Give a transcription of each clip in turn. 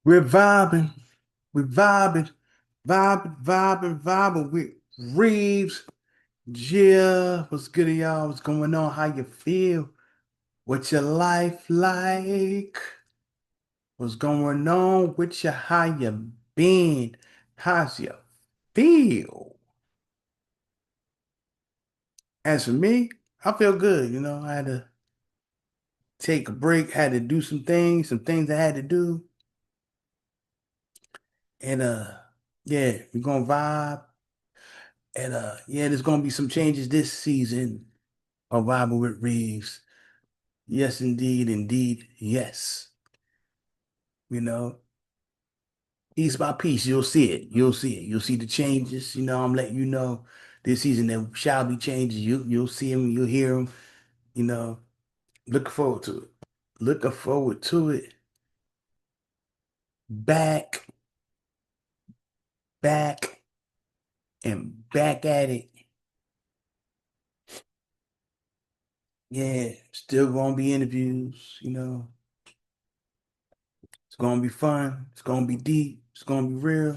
We're vibing, we're vibing with Reeves. Yeah, what's good, y'all? What's going on? How you feel? What's your life like? What's going on with you? How you been? How's you feel? As for me, I feel good. I had to take a break, had to do some things I had to do. And yeah, we're gonna vibe. And yeah, there's gonna be some changes this season of Vibin with Reeves. Yes, indeed, yes. You know, piece by piece, you'll see it. You'll see it. You'll see the changes. I'm letting you know this season there shall be changes. You'll see them. You'll hear them. You know, looking forward to it. Looking forward to it. Back, back, and back at it. Yeah, still gonna be interviews. It's gonna be fun. It's gonna be deep. It's gonna be real.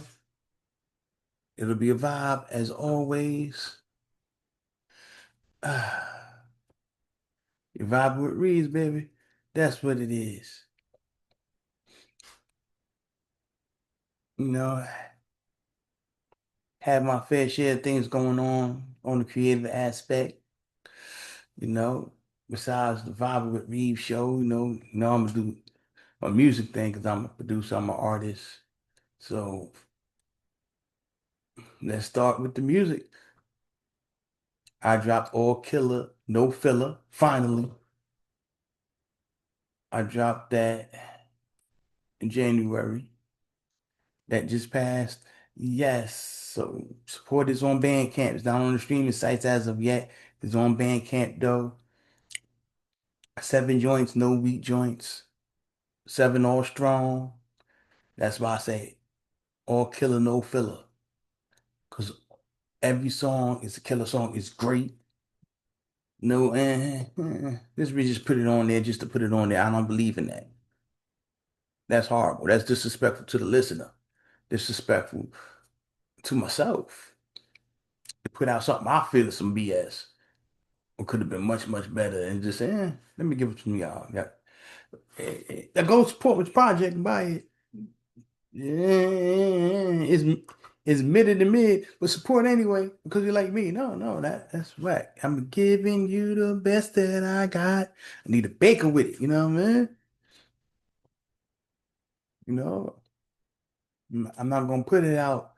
It'll be a vibe as always. You vibe with Reeves, baby. That's what it is. You know, have my fair share of things going on the creative aspect. You know, besides the Vibe with Reeves show, I'm gonna do my music thing because I'm a producer, I'm an artist. So let's start with the music. I dropped All Killer, No Filler, finally. I dropped that in January. That just passed. Yes. So support is on Bandcamp. It's not on the streaming sites as of yet. It's on Bandcamp though. 7 joints, no weak joints. Seven all strong. That's why I say all killer, no filler. Because every song is a killer song. It's great. No, we just put it on there just to put it on there. I don't believe in that. That's horrible. That's disrespectful to the listener. Disrespectful to myself. To put out something I feel is some BS. It could have been much, much better and just let me give it to y'all. Yeah. Go support this project and buy it. Yeah, it's mid to mid, but support anyway because you like me. No, that's whack. I'm giving you the best that I got. I need a baker with it. You know what I mean? You know, I'm not gonna put it out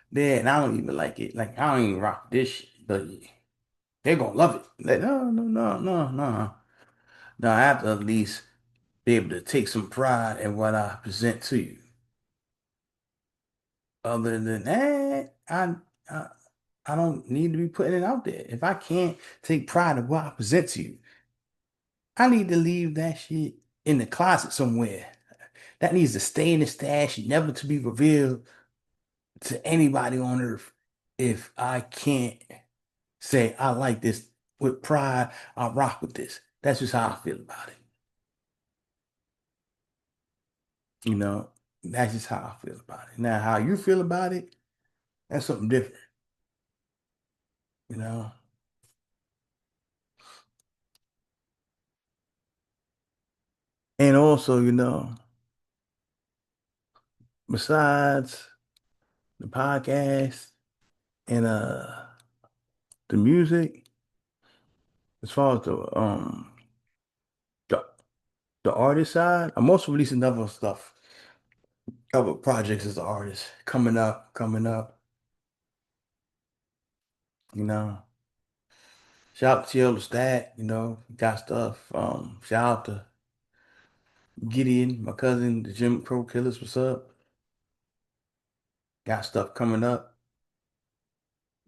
there, and I don't even like it. Like I don't even rock this shit, but they're gonna love it. Like no. No, I have to at least be able to take some pride in what I present to you. Other than that, I I don't need to be putting it out there. If I can't take pride in what I present to you, I need to leave that shit in the closet somewhere. That needs to stay in the stash, never to be revealed to anybody on earth. If I can't say I like this with pride, I rock with this. That's just how I feel about it. You know, that's just how I feel about it. Now, how you feel about it, that's something different, you know. And also, besides the podcast and the music, as far as the, the artist side, I'm also releasing other stuff, other projects as an artist coming up, you know. Shout out to Chill the Stat, got stuff. Shout out to Gideon, my cousin, the Jim Crow Killers, what's up? Got stuff coming up.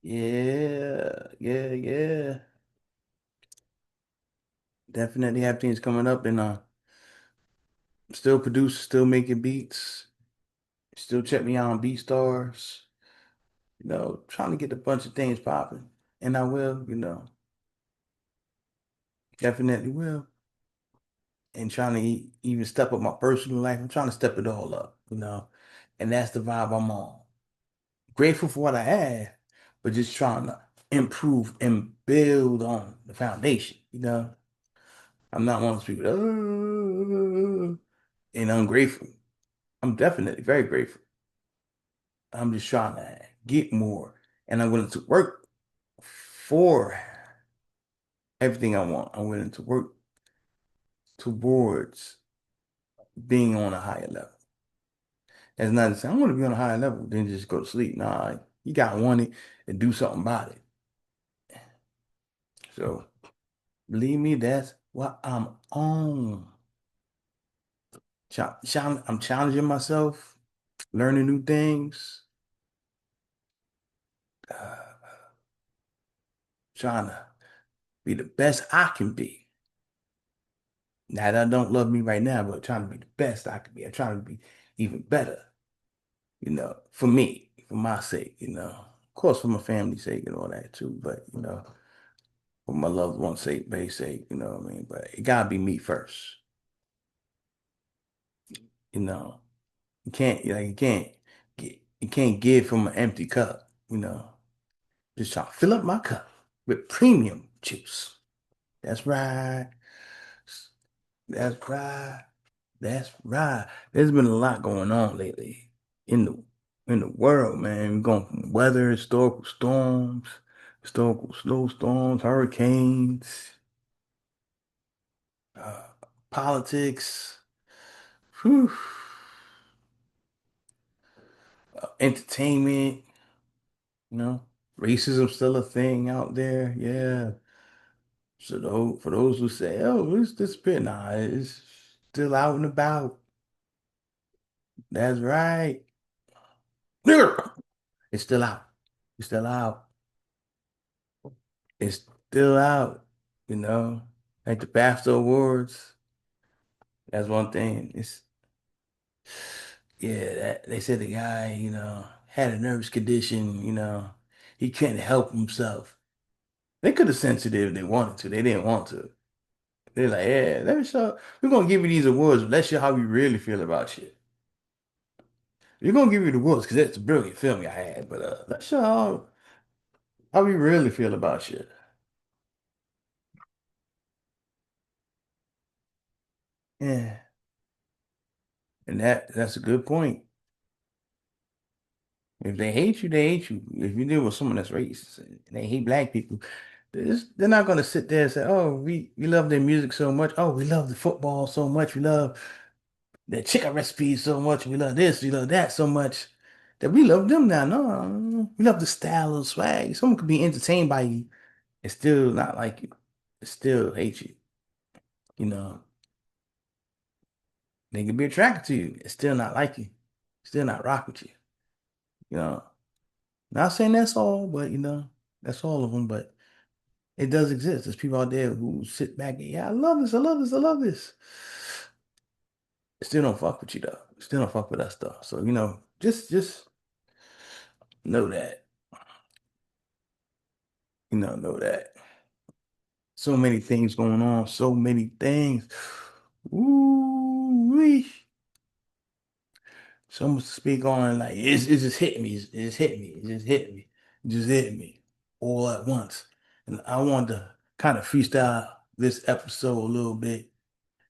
Yeah. Definitely have things coming up and still produce, still making beats. Still check me out on BeatStars. Trying to get a bunch of things popping. And I will, definitely will. and trying to even step up my personal life. I'm trying to step it all up, and that's the vibe I'm on. Grateful for what I have, but just trying to improve and build on the foundation. I'm not one of those people, and ungrateful. I'm definitely very grateful. I'm just trying to get more, and I'm willing to work for everything I want. I'm willing to work towards being on a higher level. That's not to say I want to be on a higher level, then just go to sleep. Nah, you gotta want it and do something about it. So believe me, that's what I'm on. I'm challenging myself, learning new things, uh, trying to be the best I can be. Now that I don't love me right now, but trying to be the best I can be. I'm trying to be even better, for me, for my sake. Of course, for my family's sake and all that too, but, for my loved one's sake, base sake, you know what I mean? But it gotta be me first, you know. You can't give from an empty cup. Just trying to fill up my cup with premium juice. That's right. That's right. That's right. There's been a lot going on lately in the world, man. We're going from weather, historical storms, historical snowstorms, hurricanes, uh, politics, whew, entertainment, you know, racism still a thing out there. Yeah. So for those who say, "Oh, it's disappeared," nah, it's still out and about. That's right. It's still out. It's still out. It's still out. You know, like the BAFTA awards. That's one thing. Yeah, they said the guy, had a nervous condition. He couldn't help himself. They could have censored it if they wanted to. They didn't want to. They're like, yeah, let me show. We're gonna give you these awards, but let's show how we really feel about shit. We're gonna give you the awards because it's a brilliant film I had, but let's show how we really feel about shit. Yeah, and that's a good point. If they hate you, they hate you. If you deal with someone that's racist and they hate black people, they're not gonna sit there and say, "Oh, we love their music so much. Oh, we love the football so much. We love their chicken recipes so much. We love this, we love that so much that we love them now." No, we love the style and swag. Someone could be entertained by you and still not like you, still hate you. You know, they could be attracted to you and still not like you, still not rock with you. You know, not saying that's all, but that's all of them, but. It does exist. There's people out there who sit back and, yeah, I love this, I love this, I love this. Still don't fuck with you though. Still don't fuck with that stuff. So, just know that. Know that. So many things going on, so many things. Ooh, so much to speak on. Like it just hit me. It just hit me. It just hit me. It just hit me all at once. And I wanted to kind of freestyle this episode a little bit.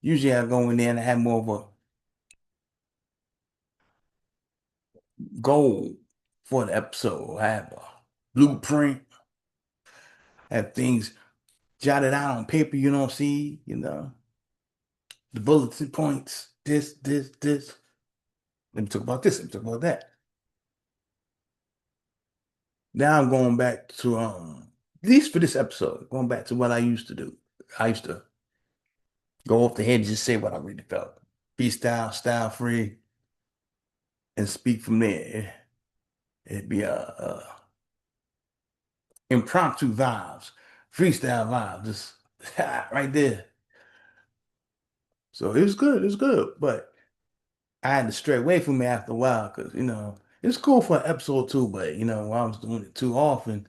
Usually I go in there and I have more of a goal for the episode. I have a blueprint, have things jotted out on paper you don't see, the bulletin points, this. Let me talk about this, let me talk about that. Now I'm going back to at least for this episode, going back to what I used to do. I used to go off the head and just say what I really felt. Be style free, and speak from there. It'd be impromptu vibes, freestyle vibes, just right there. So it was good. It was good. But I had to stray away from it after a while because, it's cool for an episode too. But, when I was doing it too often,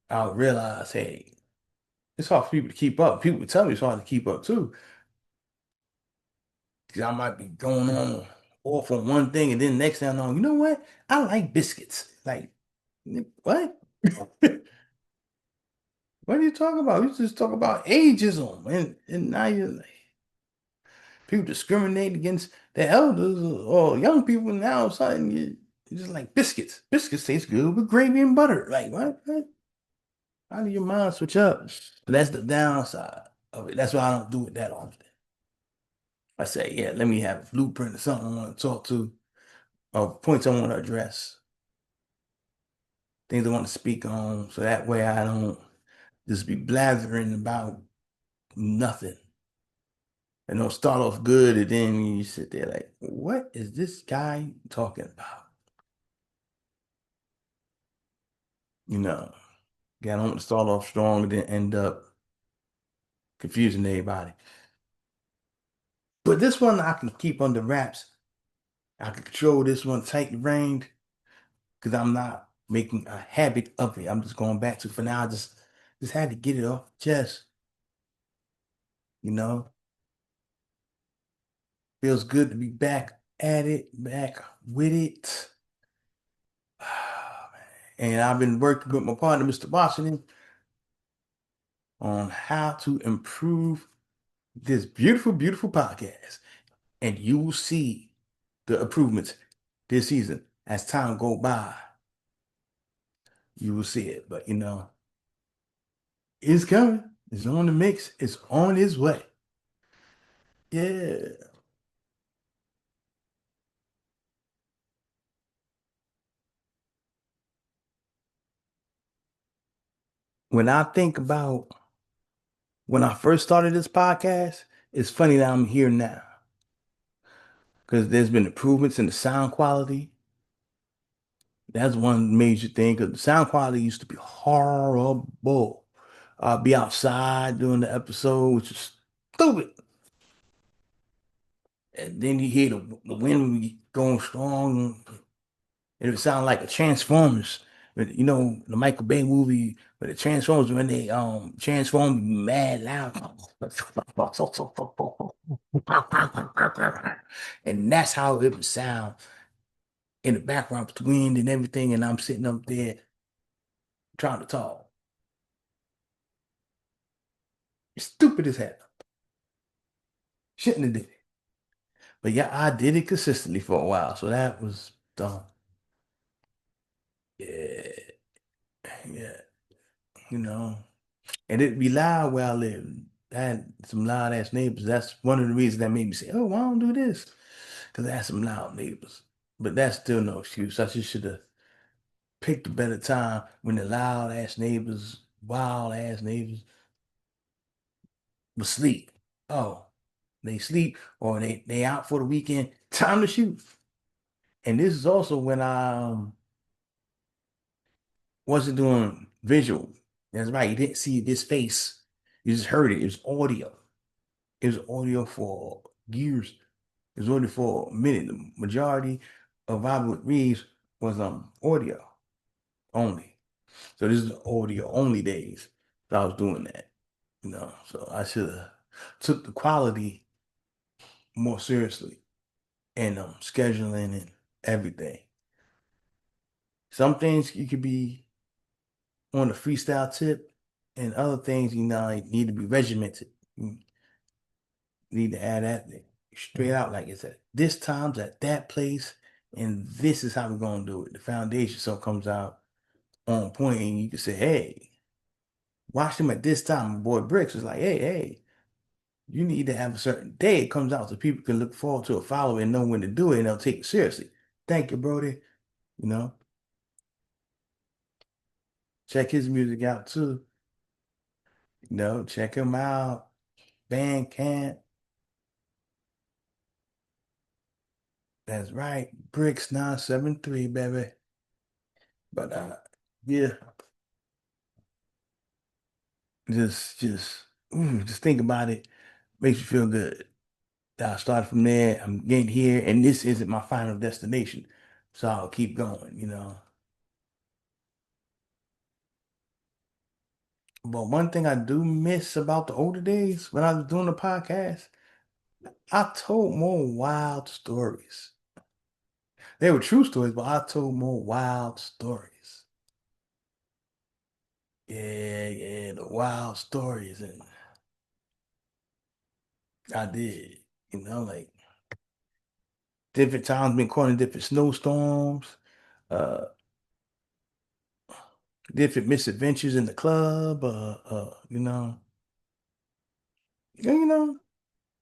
I would realize, hey, it's hard for people to keep up. People would tell me it's hard to keep up too. 'Cause I might be going on off on one thing, and then next thing I know, you know what? I like biscuits. Like, what? What are you talking about? You just talk about ageism, and now you're like, people discriminate against the elders or young people. Now, all of a sudden, you're just like biscuits. Biscuits taste good with gravy and butter. Like, what? How do your mind switch up? But that's the downside of it. That's why I don't do it that often. I say, yeah, let me have a blueprint or something I want to talk to, or points I want to address, things I want to speak on, so that way I don't just be blathering about nothing. And don't start off good, and then you sit there like, what is this guy talking about? You know, yeah, I don't want to start off strong and then end up confusing everybody. But this one I can keep under wraps. I can control this one tight reined because I'm not making a habit of it. I'm just going back to for now. I just had to get it off the chest. You know, feels good to be back at it, back with it. And I've been working with my partner, Mr. Washington, on how to improve this beautiful, beautiful podcast. And you will see the improvements this season as time go by. You will see it. But it's coming. It's on the mix. It's on its way. Yeah. When I think about when I first started this podcast, it's funny that I'm here now because there's been improvements in the sound quality. That's one major thing because the sound quality used to be horrible. I'd be outside doing the episode, which is stupid. And then you hear the wind going strong. It would sound like a Transformers. But, the Michael Bay movie, but the Transformers when they transform mad loud. And that's how it would sound in the background with the wind and everything. And I'm sitting up there trying to talk. It's stupid as hell. Shouldn't have did it. But yeah, I did it consistently for a while. So that was dumb. Yeah, yeah, you know. And it'd be loud where I live. I had some loud ass neighbors. That's one of the reasons that made me say, "Oh, why don't do this?" Because I had some loud neighbors. But that's still no excuse. I just should have picked a better time when the loud ass neighbors, wild ass neighbors, was asleep. Oh, they sleep or they out for the weekend. Time to shoot. And this is also when I wasn't doing visual. That's right. You didn't see this face. You just heard it. It was audio. It was audio for years. It was audio for a minute. The majority of Vibin With Reeves was audio only. So this is audio only days that I was doing that. So I should have took the quality more seriously and scheduling and everything. Some things you could be on the freestyle tip, and other things need to be regimented. You need to add that straight out, like it's at this time's at that place, and this is how we're gonna do it. The foundation so comes out on point, and you can say, "Hey, watch them at this time." My boy Bricks was like, "Hey, you need to have a certain day it comes out so people can look forward to it, follow it, and know when to do it, and they'll take it seriously." Thank you, Brody. You know, check his music out too. Check him out. Bandcamp. That's right. Bricks 973, baby. But yeah, just think about it. Makes you feel good. I started from there. I'm getting here, and this isn't my final destination. So I'll keep going. But one thing I do miss about the older days when I was doing the podcast I told more wild stories. They were true stories, but I told more wild stories. Yeah, yeah, the wild stories, and I did. Like different times been caught in different snowstorms, uh, different misadventures in the club, you know,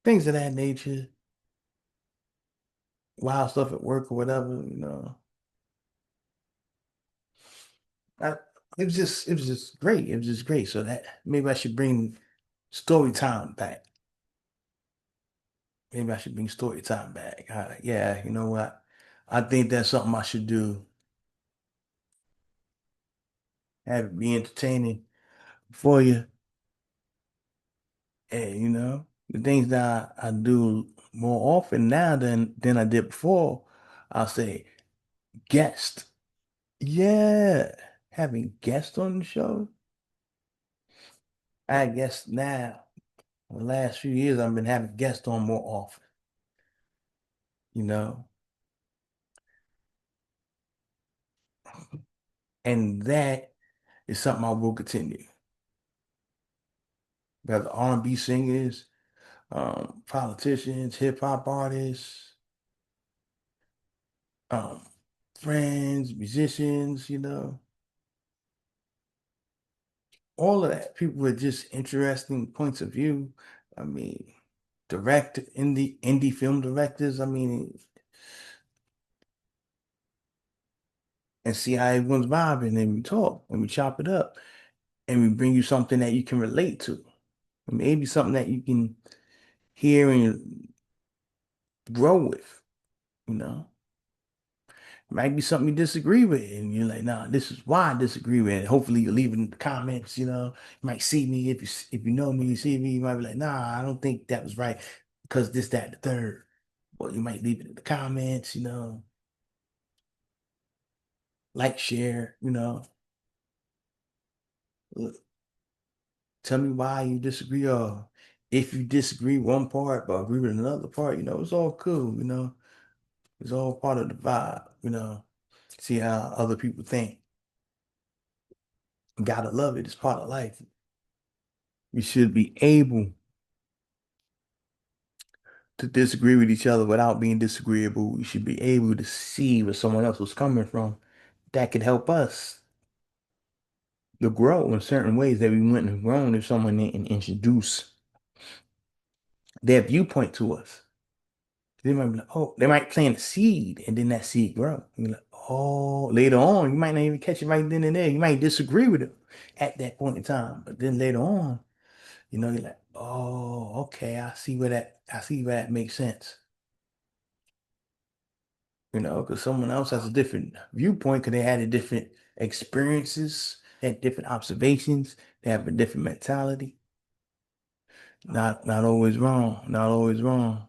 things of that nature, wild stuff at work or whatever. I, it was just great. It was just great. So that maybe I should bring story time back. Maybe I should bring story time back. Yeah, you know what? I think that's something I should do. Have it be entertaining for you. And the things that I do more often now than I did before, I'll say guest. Yeah. Having guests on the show. I guess now, the last few years, I've been having guests on more often, you know, and that is something I will continue. Whether R&B singers, politicians, hip hop artists, um, friends, musicians, all of that. People with just interesting points of view. I mean, indie film directors. I mean, and see how everyone's vibing, and we talk and we chop it up, and we bring you something that you can relate to. Maybe something that you can hear and grow with. You know, might be something you disagree with, and you're like, "Nah, this is why I disagree with it." Hopefully, you leave it in the comments. You might see me if you know me, you see me, you might be like, "Nah, I don't think that was right because this, that, the third." Or you might leave it in the comments. Like, share. Look, tell me why you disagree, or if you disagree one part but agree with another part. It's all cool. It's all part of the vibe. See how other people think. Gotta love it. It's part of life. We should be able to disagree with each other without being disagreeable. We should be able to see where someone else was coming from. That could help us to grow in certain ways that we wouldn't have grown if someone didn't introduce their viewpoint to us. They might be like, oh, they might plant a seed and then that seed grow. You're like, oh, later on, you might not even catch it right then and there. You might disagree with it at that point in time. But then later on, you're like, oh, okay, I see where that makes sense. Because someone else has a different viewpoint because they had a different experiences, had different observations, they have a different mentality. Not always wrong. Not always wrong.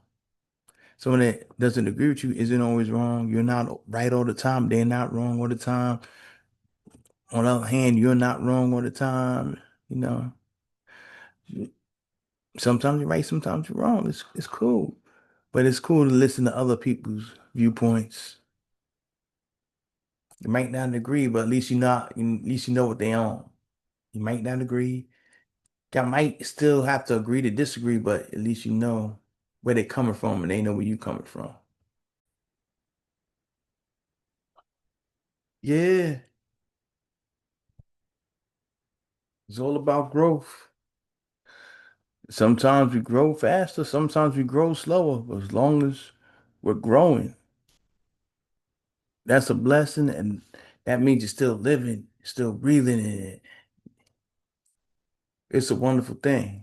Someone that doesn't agree with you isn't always wrong. You're not right all the time. They're not wrong all the time. On the other hand, you're not wrong all the time. You know, sometimes you're right, sometimes you're wrong. It's cool. But it's cool to listen to other people's viewpoints. You might not agree, but at least you know what they own. You might not agree. You might still have to agree to disagree, but at least you know where they're coming from and they know where you coming from. Yeah, it's all about growth. Sometimes we grow faster, sometimes we grow slower, but as long as we're growing, that's a blessing, and that means you're still living, still breathing in it. It's a wonderful thing.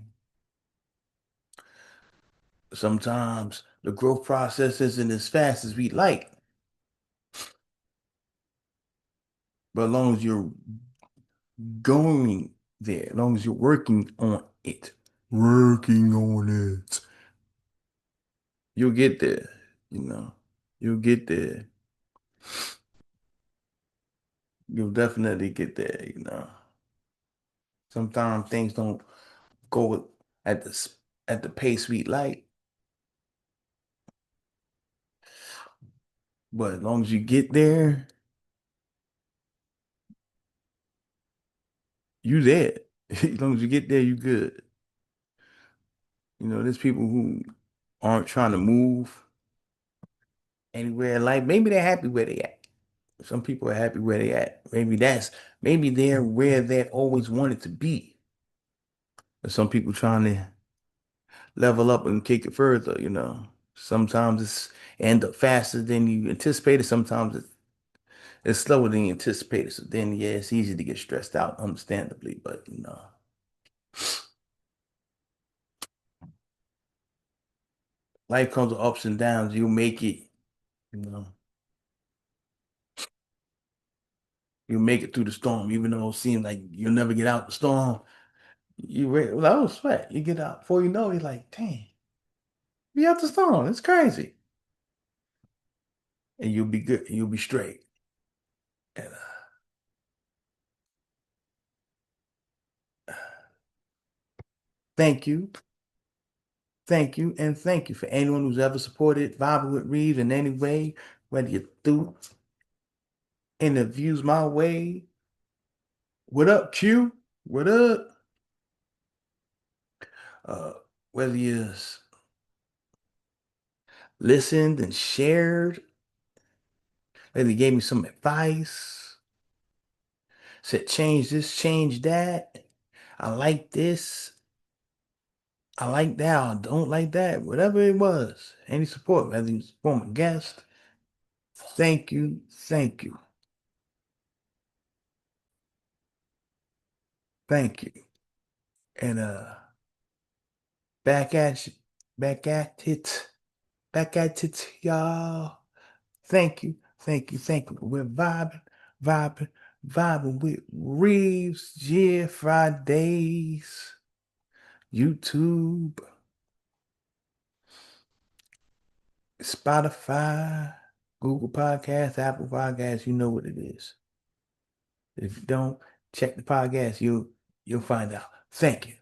Sometimes the growth process isn't as fast as we'd like, but as long as you're going there, as long as you're working on it, you'll get there, you know. You'll get there. You'll definitely get there. Sometimes things don't go at the pace we like, But as long as you get there, you there. As long as you get there, you good. There's people who aren't trying to move anywhere in life. Maybe they're happy where they at. Some people are happy where they at. Maybe they're where they always wanted to be. But some people trying to level up and kick it further. Sometimes it's end up faster than you anticipated. Sometimes it's slower than you anticipated. So then, yeah, it's easy to get stressed out, understandably. But life comes with ups and downs. You'll make it. You know, you'll make it through the storm, even though it seems like you'll never get out the storm. Well, that was sweat. You get out before you know, you're like, dang, be out the storm. It's crazy, and you'll be good. You'll be straight. And thank you. Thank you, and thank you for anyone who's ever supported Vibin with Reeves in any way, whether you threw interviews my way. What up, Q? What up? Uh, whether you listened and shared, whether you gave me some advice, said change this, change that. I like this. I like that. I don't like that. Whatever it was, any support, whether you former guest. Thank you. Thank you. Thank you. And back at you. Back at it. Back at it, y'all. Thank you. Thank you. Thank you. We're vibing, vibing with Reeves. Yeah, Fridays. YouTube, Spotify, Google Podcasts, Apple Podcasts. You know what it is. If you don't, check the podcast. You'll find out. Thank you.